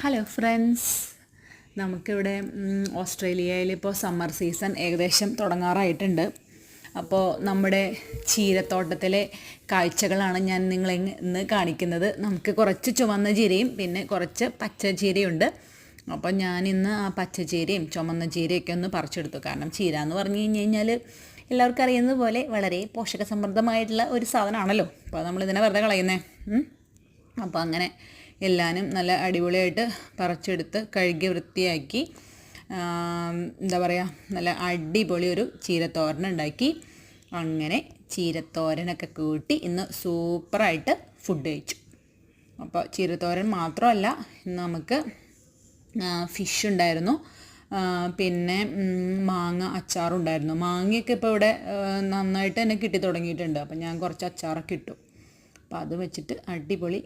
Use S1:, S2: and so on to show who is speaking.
S1: Hello friends, നമുക്കിവിടെ ഓസ്ട്രേലിയയിൽ ഇപ്പോൾ സമ്മർ സീസൺ ഏകദേശം തുടങ്ങാറായിട്ടുണ്ട്. അപ്പോൾ നമ്മുടെ ചീരത്തോട്ടത്തിലെ കാഴ്ചകളാണ് ഞാൻ നിങ്ങളെ ഇന്ന് കാണിക്കുന്നത്. നമുക്ക് കുറച്ച് ചുവന്ന ചീരയും പിന്നെ കുറച്ച് പച്ച ചീരയുണ്ട്. അപ്പോൾ ഞാനിന്ന് ആ പച്ച ചീരയും ചുമന്ന ചീരയൊക്കെ ഒന്ന് പറിച്ചെടുത്തു. കാരണം ചീര എന്ന് പറഞ്ഞു കഴിഞ്ഞാൽ എല്ലാവർക്കും അറിയുന്നത് പോലെ വളരെ പോഷകസമൃദ്ധമായിട്ടുള്ള ഒരു സാധനമാണല്ലോ. അപ്പോൾ നമ്മളിതിനെ വെറുതെ കളയുന്നേ. അപ്പോൾ അങ്ങനെ എല്ലാനും നല്ല അടിപൊളിയായിട്ട് പറിച്ചെടുത്ത് കഴുകി വൃത്തിയാക്കി എന്താ പറയുക, നല്ല അടിപൊളി ഒരു ചീരത്തോരൻ ഉണ്ടാക്കി. അങ്ങനെ ചീരത്തോരനൊക്കെ കൂട്ടി ഇന്ന് സൂപ്പറായിട്ട് ഫുഡ് കഴിച്ചു. അപ്പോൾ ചീരത്തോരൻ മാത്രമല്ല, ഇന്ന് നമുക്ക് ഫിഷ് ഉണ്ടായിരുന്നു, പിന്നെ മാങ്ങ അച്ചാറുണ്ടായിരുന്നു. മാങ്ങയൊക്കെ ഇപ്പോൾ ഇവിടെ നന്നായിട്ട് തന്നെ കിട്ടി തുടങ്ങിയിട്ടുണ്ട്. അപ്പോൾ ഞാൻ കുറച്ച് അച്ചാറൊക്കെ ഇട്ടു. അപ്പോൾ അത് വെച്ചിട്ട് അടിപൊളി